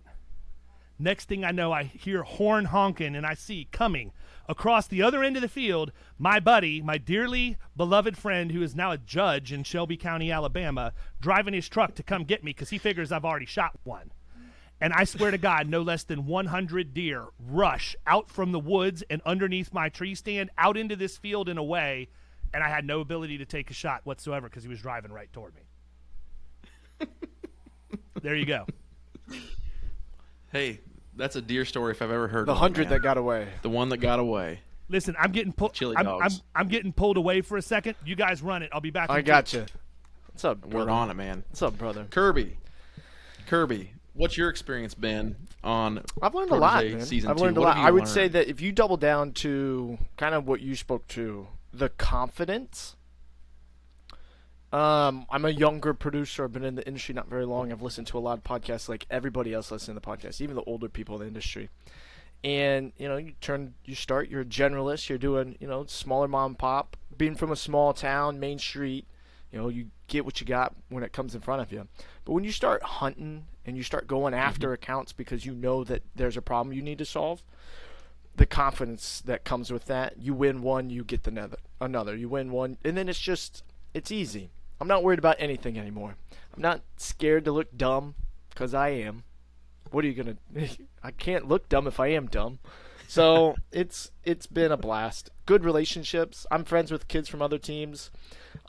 Next thing I know, I hear horn honking, and I see coming across the other end of the field my buddy, my dearly beloved friend who is now a judge in Shelby County, Alabama, driving his truck to come get me because he figures I've already shot one. And I swear to God, no less than 100 deer rush out from the woods and underneath my tree stand out into this field and away, and I had no ability to take a shot whatsoever because he was driving right toward me. There you go. Hey, that's a deer story if I've ever heard The one, 100 man. that got away. The one that got away. Listen, I'm getting pulled. Chili I'm dogs. getting pulled away for a second. You guys run it. I'll be back. I in got you. What's up, brother? We're on it, man. What's up, brother? Kirby, what's your experience been on I've learned a lot, Protege man. season I've 2? learned a What lot. have you I would learned? say that if you double down to kind of what you spoke to, the confidence. I'm a younger producer. I've been in the industry not very long. I've listened to a lot of podcasts like everybody else listening to the podcast, even the older people in the industry. And, you start, you're a generalist. You're doing, smaller mom and pop. Being from a small town, Main Street, you get what you got when it comes in front of you. But when you start hunting and you start going after accounts because you know that there's a problem you need to solve, the confidence that comes with that, you win one, you get another. You win one, and then it's easy. I'm not worried about anything anymore. I'm not scared to look dumb because I am. What are you going to – I can't look dumb if I am dumb. So it's been a blast. Good relationships. I'm friends with kids from other teams.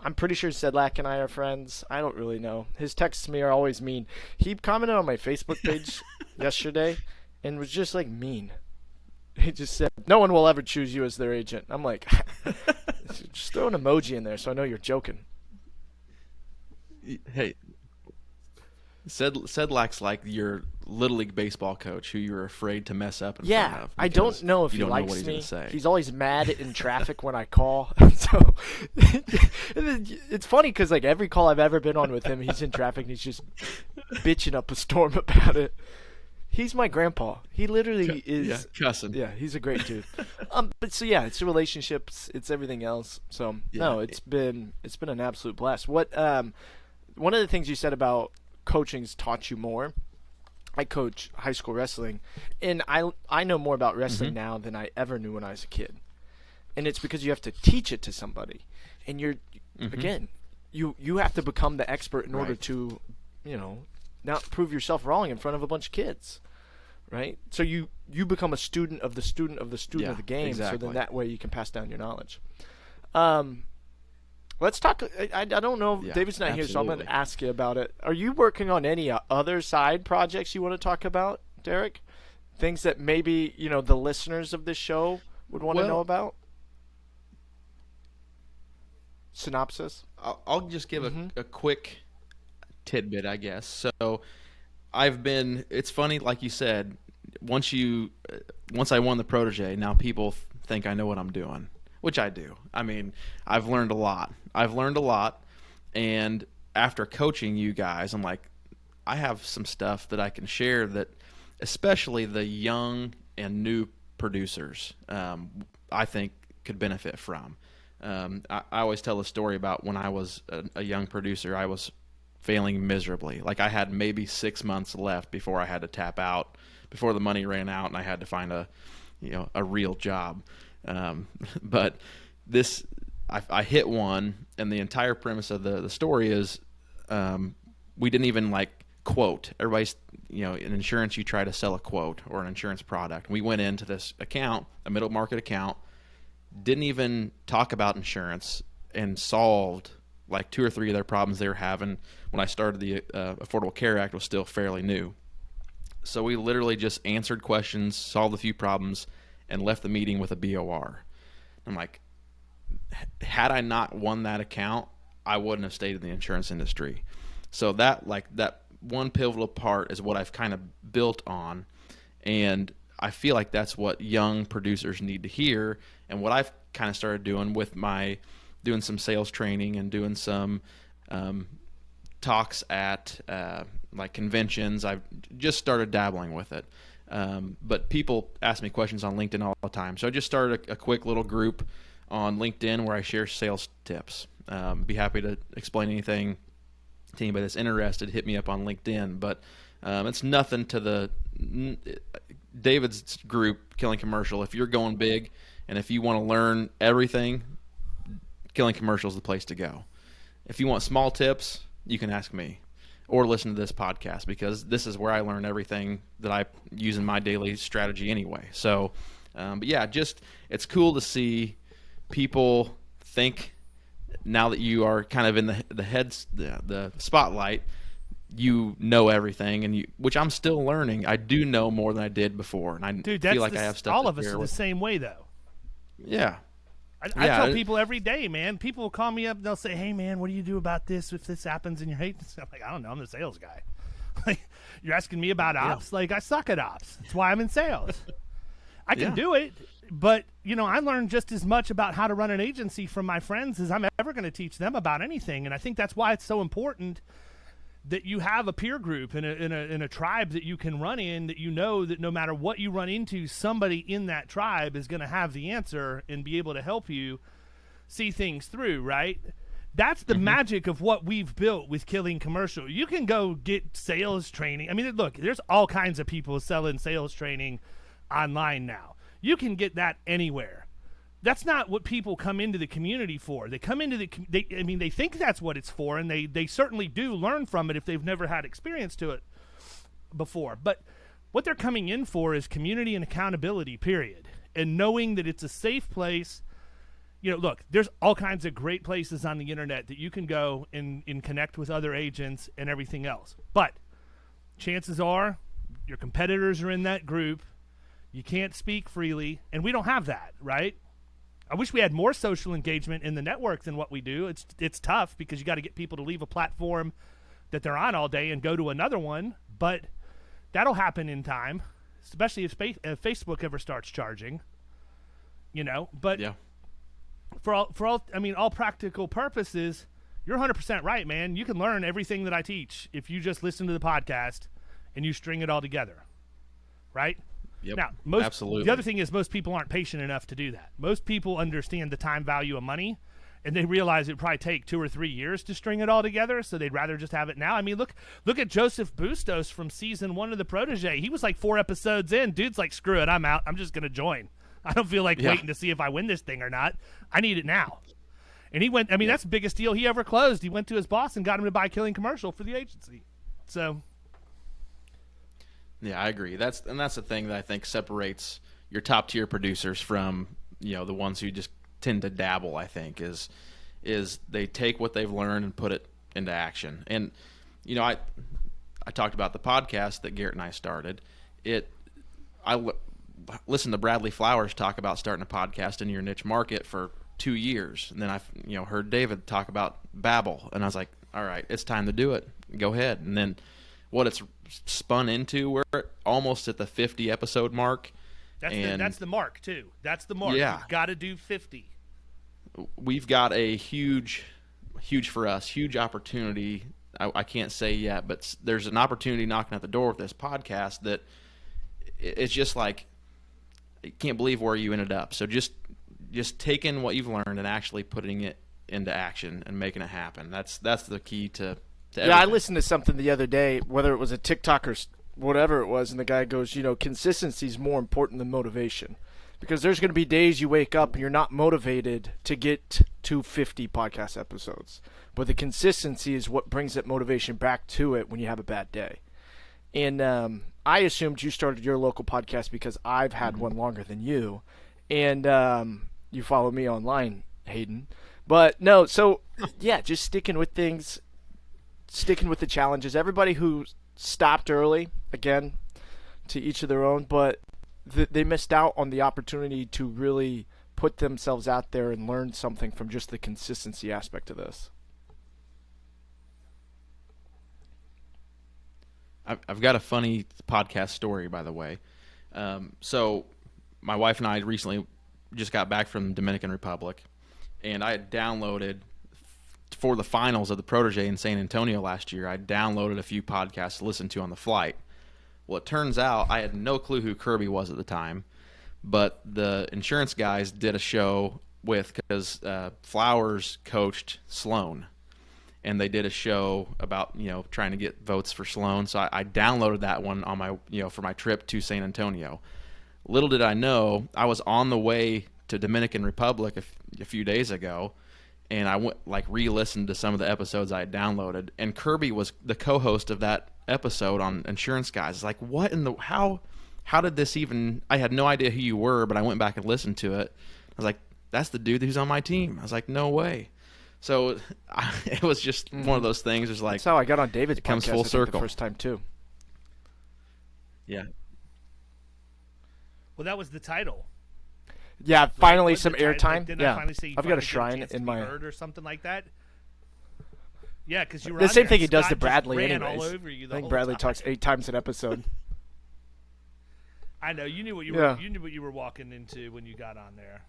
I'm pretty sure Sedlak and I are friends. I don't really know. His texts to me are always mean. He commented on my Facebook page yesterday and was just like mean. He just said, no one will ever choose you as their agent. I'm like, just throw an emoji in there so I know you're joking. Hey, Sedlak's like your Little League baseball coach who you're afraid to mess up in front of. I don't know if he you don't know likes what he's me. gonna say. He's always mad in traffic when I call. So it's funny because like every call I've ever been on with him, he's in traffic and he's just bitching up a storm about it. He's my grandpa. He literally is. Yeah, cussing. Yeah, he's a great dude. But so yeah, it's the relationships, it's everything else. So no, it's been an absolute blast. What one of the things you said about coaching's taught you more. I coach high school wrestling, and I know more about wrestling now than I ever knew when I was a kid. And it's because you have to teach it to somebody, and you're again, you have to become the expert in order to, not prove yourself wrong in front of a bunch of kids, right? So you become a student of the student of the student of the game. Exactly. So then that way you can pass down your knowledge. Let's talk. I don't know. Yeah, David's not here, so I'm going absolutely. to ask you about it. Are you working on any other side projects you want to talk about, Derek? Things that maybe the listeners of this show would want to know about. Synopsis. I'll just give a quick tidbit, I guess. So it's funny, like you said, once I won the Protege, now people think I know what I'm doing, which I do. I mean, I've learned a lot. And after coaching you guys, I'm like, I have some stuff that I can share that especially the young and new producers, I think could benefit from. I always tell a story about when I was a young producer, I was failing miserably. Like I had maybe 6 months left before I had to tap out, before the money ran out, and I had to find a real job. But I hit one, and the entire premise of the story is we didn't even quote. Everybody's, in insurance, you try to sell a quote or an insurance product. We went into this account, a middle market account, didn't even talk about insurance, and solved like 2 or 3 of their problems they were having when I started. The Affordable Care Act was still fairly new. So we literally just answered questions, solved a few problems, and left the meeting with a BOR. I'm like, had I not won that account, I wouldn't have stayed in the insurance industry. So that one pivotal part is what I've kind of built on, and I feel like that's what young producers need to hear. And what I've kind of started doing with doing some sales training and doing some talks at conventions, I've just started dabbling with it. But people ask me questions on LinkedIn all the time. So I just started a quick little group on LinkedIn where I share sales tips. Be happy to explain anything to anybody that's interested. Hit me up on LinkedIn. But it's nothing to David's group, Killing Commercial. If you're going big and if you want to learn everything, Killing Commercial is the place to go. If you want small tips, you can ask me or listen to this podcast, because this is where I learn everything that I use in my daily strategy anyway. So, but yeah, it's cool to see people think, now that you are kind of in the spotlight, you know everything, and which I'm still learning. I do know more than I did before, and I feel like I have stuff. All to of us share are the with. same way, though. Yeah. I tell people every day, man. People will call me up and they'll say, "Hey, man, what do you do about this if this happens in your hate?" I'm like, I don't know. I'm the sales guy. Like, you're asking me about ops? Like, I suck at ops. That's why I'm in sales. I can do it, but I learned just as much about how to run an agency from my friends as I'm ever going to teach them about anything. And I think that's why it's so important that you have a peer group in a tribe that you can run in, that that no matter what you run into, somebody in that tribe is going to have the answer and be able to help you see things through, right? That's the magic of what we've built with Killing Commercial. You can go get sales training. I mean, look, there's all kinds of people selling sales training online now. You can get that anywhere. That's not what people come into the community for. They come into they think that's what it's for, and they certainly do learn from it if they've never had experience to it before. But what they're coming in for is community and accountability, period. And knowing that it's a safe place. Look, there's all kinds of great places on the internet that you can go and connect with other agents and everything else. But chances are your competitors are in that group. You can't speak freely, and we don't have that, right? I wish we had more social engagement in the network than what we do. It's tough because you got to get people to leave a platform that they're on all day and go to another one, but that'll happen in time, especially if Facebook ever starts charging. But Yeah. for all practical purposes, you're 100% right, man. You can learn everything that I teach if you just listen to the podcast and you string it all together, right? Yep. Now, Absolutely. The other thing is most people aren't patient enough to do that. Most people understand the time value of money, and they realize it would probably take 2 or 3 years to string it all together, so they'd rather just have it now. I mean, look at Joseph Bustos from season 1 of the Protege. He was like 4 episodes in. Dude's like, screw it, I'm out. I'm just going to join. I don't feel like waiting to see if I win this thing or not. I need it now. And he went, that's the biggest deal he ever closed. He went to his boss and got him to buy Killing Commercial for the agency. So... Yeah, I agree. That's the thing that I think separates your top tier producers from the ones who just tend to dabble. I think is they take what they've learned and put it into action. And I talked about the podcast that Garrett and I started. Listened to Bradley Flowers talk about starting a podcast in your niche market for 2 years, and then I heard David talk about Babble, and I was like, all right, it's time to do it. Go ahead. And then what it's spun into, we're almost at the 50 episode mark. That's the mark too. That's the mark. Yeah. You've got to do 50. We've got a huge for us, huge opportunity. I can't say yet, but there's an opportunity knocking at the door with this podcast that it's just like, you can't believe where you ended up. So just taking what you've learned and actually putting it into action and making it happen. That's the key to everything. I listened to something the other day, whether it was a TikTok or whatever it was, and the guy goes, consistency is more important than motivation. Because there's going to be days you wake up and you're not motivated to get to 50 podcast episodes. But the consistency is what brings that motivation back to it when you have a bad day. And I assumed you started your local podcast because I've had one longer than you. And you follow me online, Hayden. But no, so yeah, just sticking with things. Sticking with the challenges. Everybody who stopped early, again, to each of their own, but they missed out on the opportunity to really put themselves out there and learn something from just the consistency aspect of this. I've got a funny podcast story, by the way. So my wife and I recently just got back from the Dominican Republic, and I had downloaded for the finals of the Protege in San Antonio last year. I downloaded a few podcasts to listen to on the flight. Well, it turns out I had no clue who Kirby was at the time, but the insurance guys did a show because Flowers coached Sloan, and they did a show about trying to get votes for Sloan. So I downloaded that one on my for my trip to San Antonio. Little did I know, I was on the way to Dominican Republic a few days ago, and I went re-listened to some of the episodes I had downloaded, and Kirby was the co-host of that episode on Insurance Guys. It's like, what in the how did this even? I had no idea who you were, but I went back and listened to it. I was like, that's the dude who's on my team. I was like, no way. So it was just one of those things. It's like, that's how I got on David's podcast. Comes full I think, circle. the first time too. Yeah. Well, that was the title. Yeah, finally some Like, airtime. didn't Yeah, I finally say you I've got a finally get shrine chance to in be my. heard or something like that. Yeah, because you were The on same there, thing he and does to Scott just Bradley, ran anyways. all over you the I think whole Bradley time. talks 8 times an episode. I know you knew what you Yeah. were. You knew what you were walking into when you got on there.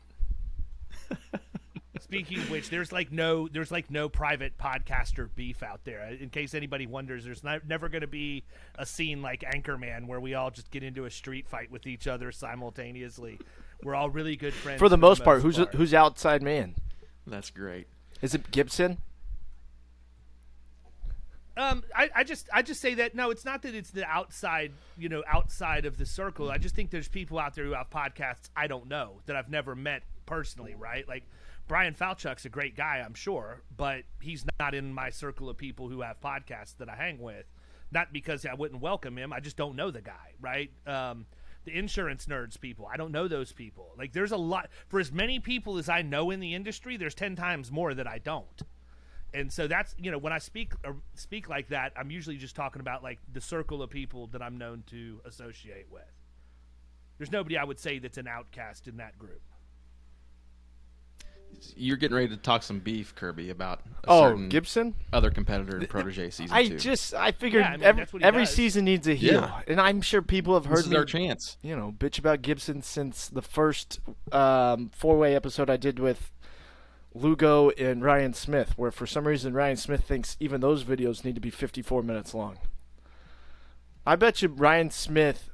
Speaking of which, there's no private podcaster beef out there. In case anybody wonders, there's never going to be a scene like Anchorman where we all just get into a street fight with each other simultaneously. We're all really good friends. For the most part, who's outside man? That's great. Is it Gibson? I just say that no, it's not that it's the outside of the circle. I just think there's people out there who have podcasts I don't know that I've never met personally, right? Like Brian Falchuk's a great guy, I'm sure, but he's not in my circle of people who have podcasts that I hang with. Not because I wouldn't welcome him, I just don't know the guy, right? The insurance nerds people, I don't know those people. Like there's a lot for as many people as I know in the industry, there's 10 times more that I don't. And so that's, when I speak like that, I'm usually just talking about like the circle of people that I'm known to associate with. There's nobody I would say that's an outcast in that group. You're getting ready to talk some beef, Kirby, about a Oh, certain Gibson? other competitor in Protege season 2. I figured Yeah, I mean, that's what he every does. season needs a heel, Yeah. and I'm sure people have This heard is me, our chance. bitch about Gibson since the first 4-way episode I did with Lugo and Ryan Smith, where for some reason Ryan Smith thinks even those videos need to be 54 minutes long. I bet you Ryan Smith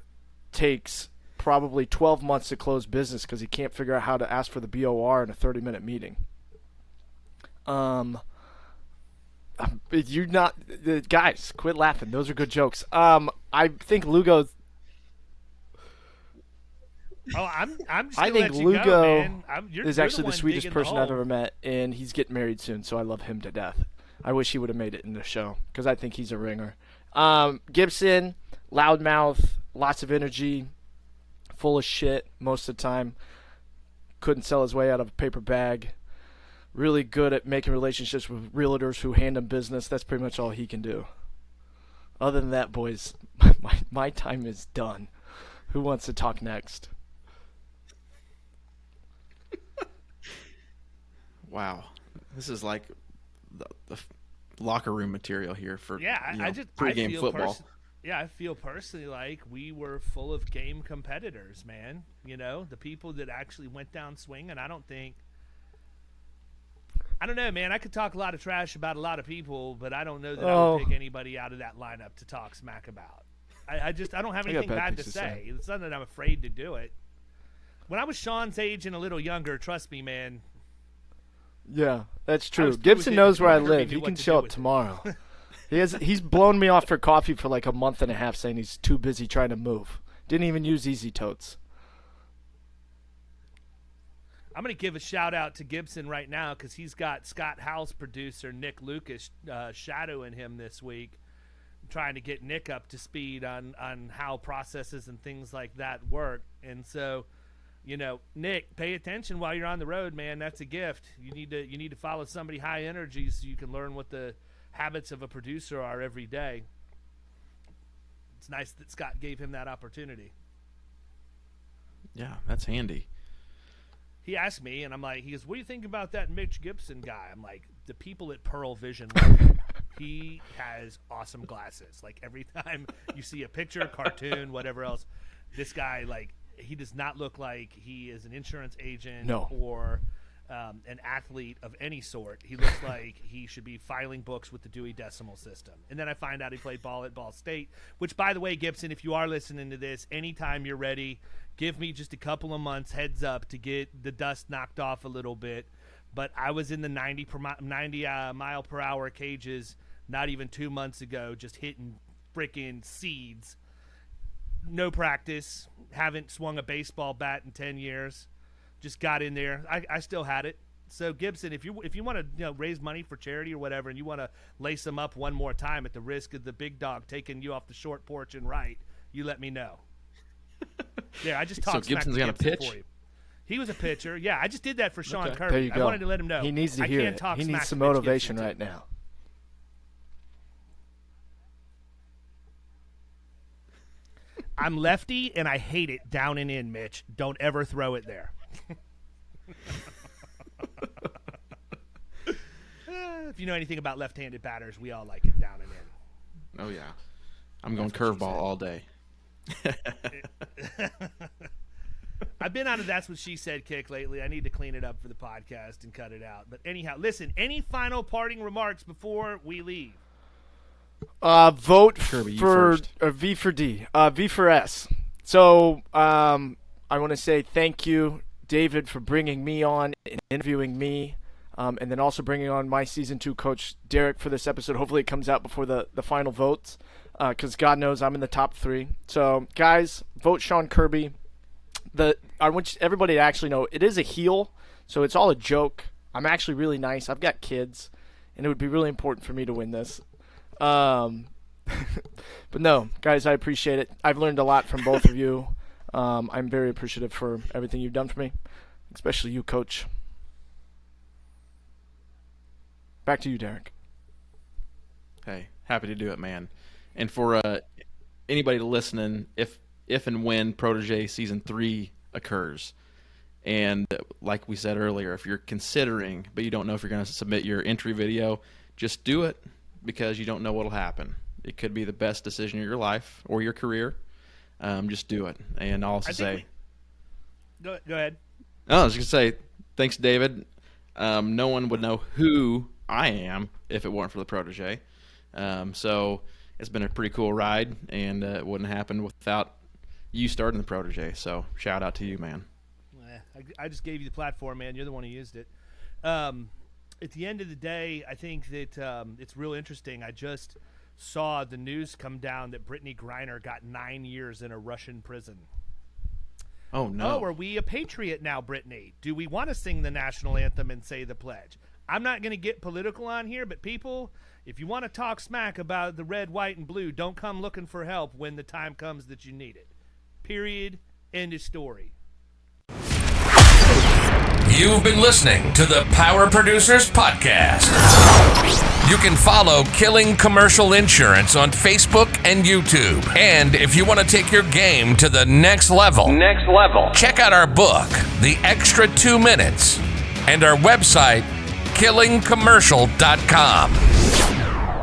takes probably 12 months to close business because he can't figure out how to ask for the BOR in a 30-minute meeting. You're not guys. Quit laughing. Those are good jokes. I think Lugo. Oh, I'm just I gonna think let you Lugo go, man. is You're actually the one sweetest digging person the I've hole. ever met, and he's getting married soon, so I love him to death. I wish he would have made it in the show because I think he's a ringer. Gibson, loudmouth, lots of energy, full of shit most of the time. Couldn't sell his way out of a paper bag. Really good at making relationships with realtors who hand him business. That's pretty much all he can do. Other than that, boys, my time is done. Who wants to talk next? Wow. This is like the locker room material here for I pregame feel football. I feel personally like we were full of game competitors, man. You know, the people that actually went down swinging. I don't know, man. I could talk a lot of trash about a lot of people, but I don't know that I would pick anybody out of that lineup to talk smack about. I don't have anything bad to say. It's not that I'm afraid to do it. When I was Sean's age and a little younger, trust me, man. Yeah, that's I true. was through Gibson with it knows where I before Kirby live. knew He what can to show do up with it. tomorrow. He's blown me off for coffee for like a month and a half, saying he's too busy trying to move. Didn't even use Easy Totes. I'm going to give a shout out to Gibson right now because he's got Scott House producer Nick Lucas shadowing him this week, trying to get Nick up to speed on how processes and things like that work. And so, you know, Nick, pay attention while you're on the road, man. That's a gift. You need to follow somebody high energy so you can learn what the habits of a producer are every day. It's nice that Scott gave him that opportunity. Yeah, that's handy. He asked me, and I'm like, he goes, what do you think about that Mitch Gibson guy? I'm like, the people at Pearl Vision love him. He has awesome glasses. Like, every time you see a picture, cartoon, whatever else, this guy, like, he does not look like he is an insurance agent or an athlete of any sort. He looks like he should be filing books with the Dewey Decimal System. And then I find out he played ball at Ball State, which, by the way, Gibson, if you are listening to this, anytime you're ready, give me just a couple of months heads up to get the dust knocked off a little bit. But I was in the 90 mile per hour cages not even 2 months ago, just hitting freaking seeds. No practice. Haven't swung a baseball bat in 10 years. Just got in there. I still had it. So Gibson, if you want to raise money for charity or whatever, and you want to lace them up one more time at the risk of the big dog taking you off the short porch and right, you let me know. Yeah, I just talked. So Gibson's got a pitch. For you. He was a pitcher. Yeah, I just did that for Sean Kirby. There you go. I wanted to let him know. He needs to I hear can't it. talk He smack needs some to Mitch motivation Gibson, right too. now. I'm lefty, and I hate it down and in, Mitch. Don't ever throw it there. If you know anything about left-handed batters, we all like it down and in. Oh, yeah. I'm going curveball all day. I've been on a That's What She Said kick lately. I need to clean it up for the podcast and cut it out. But anyhow, listen, any final parting remarks before we leave? Vote Kirby, you for first. V for D, V for S. So I want to say thank you, David, for bringing me on and interviewing me, and then also bringing on my season 2 coach, Derek, for this episode. Hopefully it comes out before the final votes, because God knows I'm in the top 3. So, guys, vote Sean Kirby. I want everybody to actually know it is a heel, so it's all a joke. I'm actually really nice. I've got kids, and it would be really important for me to win this. But no, guys, I appreciate it. I've learned a lot from both of you. I'm very appreciative for everything you've done for me, especially you, Coach. Back to you, Derek. Hey, happy to do it, man. And for anybody listening, if and when Protege Season 3 occurs, And like we said earlier, if you're considering, but you don't know if you're going to submit your entry video, just do it because you don't know what will happen. It could be the best decision of your life or your career. Just do it. And I'll also say... Go ahead. I was just going to say, thanks, David. No one would know who I am if it weren't for the Protege. So it's been a pretty cool ride, and it wouldn't happen without you starting the Protege. So shout out to you, man. I just gave you the platform, man. You're the one who used it. At the end of the day, I think that it's real interesting. I just saw the news come down that Brittany Griner got 9 years in a Russian prison. Oh, no. Oh, are we a patriot now, Brittany? Do we want to sing the national anthem and say the pledge? I'm not going to get political on here, but people, if you want to talk smack about the red, white, and blue, don't come looking for help when the time comes that you need it. Period. End of story. You've been listening to the Power Producers Podcast. You can follow Killing Commercial Insurance on Facebook and YouTube. And if you want to take your game to the next level, check out our book, The Extra 2 Minutes, and our website, killingcommercial.com.